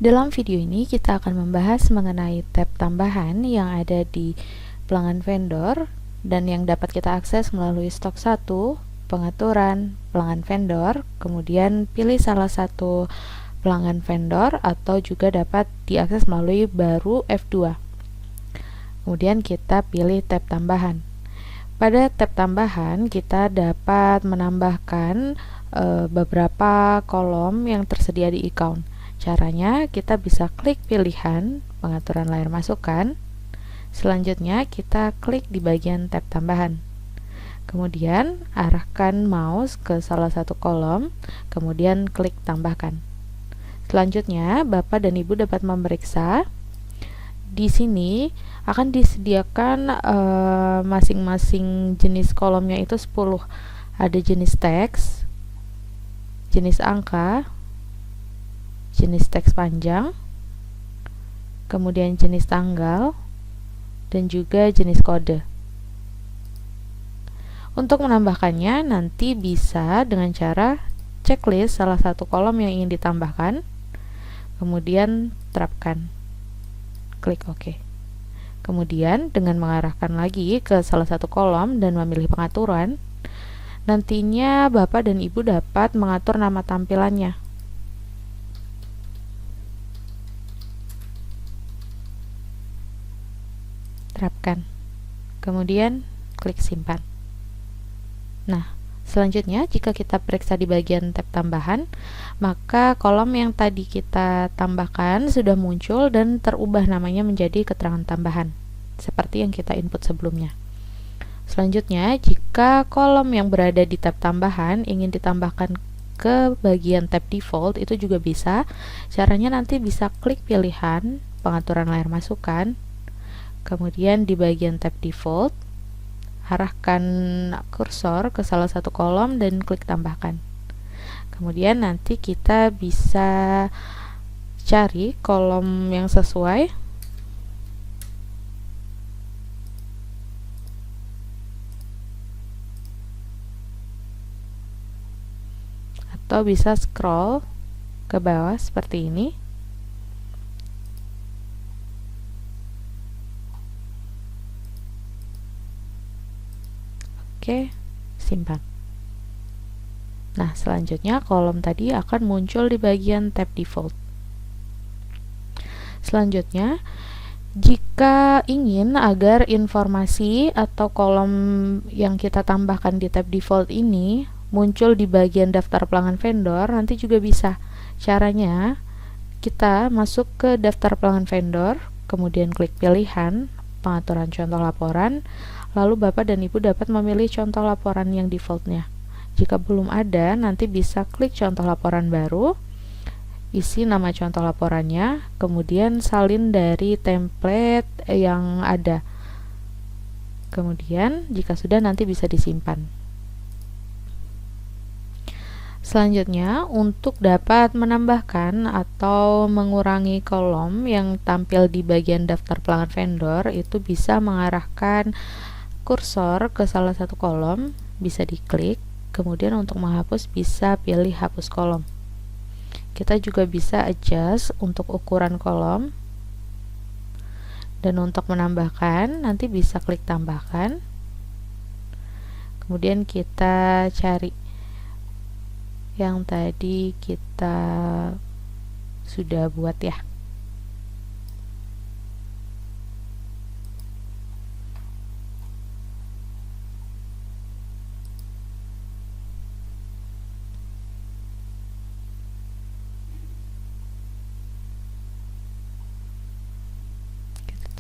Dalam video ini kita akan membahas mengenai tab tambahan yang ada di pelanggan vendor dan yang dapat kita akses melalui stok 1, pengaturan, pelanggan vendor, kemudian pilih salah satu pelanggan vendor atau juga dapat diakses melalui baru F2. Kemudian kita pilih tab tambahan. Pada tab tambahan kita dapat menambahkan beberapa kolom yang tersedia di account. Caranya kita bisa klik pilihan pengaturan layar masukan. Selanjutnya kita klik di bagian tab tambahan. Kemudian arahkan mouse ke salah satu kolom, kemudian klik tambahkan. Selanjutnya Bapak dan Ibu dapat memeriksa. Di sini akan disediakan masing-masing jenis kolomnya itu 10. Ada jenis teks, jenis angka, jenis teks panjang, kemudian jenis tanggal, dan juga jenis kode. Untuk menambahkannya nanti bisa dengan cara checklist salah satu kolom yang ingin ditambahkan, kemudian terapkan. Klik OK. Kemudian dengan mengarahkan lagi ke salah satu kolom dan memilih pengaturan, nantinya Bapak dan Ibu dapat mengatur nama tampilannya. Terapkan. Kemudian klik simpan. Nah, selanjutnya jika kita periksa di bagian tab tambahan, maka kolom yang tadi kita tambahkan sudah muncul dan terubah namanya menjadi keterangan tambahan, seperti yang kita input sebelumnya. Selanjutnya, jika kolom yang berada di tab tambahan ingin ditambahkan ke bagian tab default, itu juga bisa. Caranya nanti bisa klik pilihan pengaturan layar masukan, kemudian di bagian tab default, arahkan kursor ke salah satu kolom dan klik tambahkan. Kemudian nanti kita bisa cari kolom yang sesuai atau bisa scroll ke bawah seperti ini. Oke, simpan. Nah, selanjutnya kolom tadi akan muncul di bagian tab default. Selanjutnya, jika ingin agar informasi atau kolom yang kita tambahkan di tab default ini muncul di bagian daftar pelanggan vendor, nanti juga bisa. Caranya, kita masuk ke daftar pelanggan vendor, kemudian klik pilihan pengaturan contoh laporan, lalu Bapak dan Ibu dapat memilih contoh laporan yang defaultnya. Jika belum ada, nanti bisa klik contoh laporan baru, isi nama contoh laporannya, kemudian salin dari template yang ada. Kemudian, jika sudah, nanti bisa disimpan. Selanjutnya, untuk dapat menambahkan atau mengurangi kolom yang tampil di bagian daftar pelanggan vendor, itu bisa mengarahkan kursor ke salah satu kolom, bisa diklik, kemudian untuk menghapus bisa pilih hapus kolom. Kita juga bisa adjust untuk ukuran kolom, dan untuk menambahkan nanti bisa klik tambahkan, kemudian kita cari yang tadi kita sudah buat ya.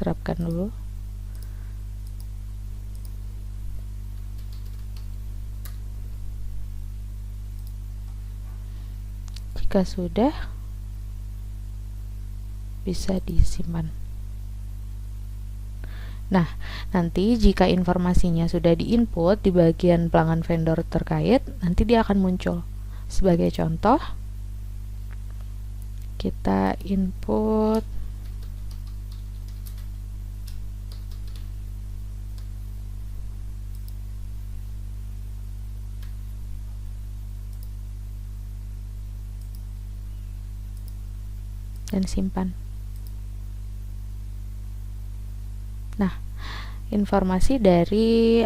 Terapkan dulu. Jika sudah, bisa disimpan. Nah, nanti jika informasinya sudah diinput di bagian pelanggan vendor terkait, nanti dia akan muncul. Sebagai contoh, kita input dan simpan. Nah, informasi dari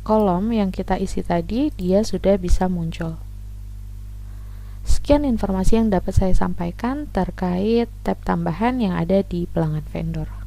kolom yang kita isi tadi, dia sudah bisa muncul. Sekian informasi yang dapat saya sampaikan terkait tab tambahan yang ada di pelanggan vendor.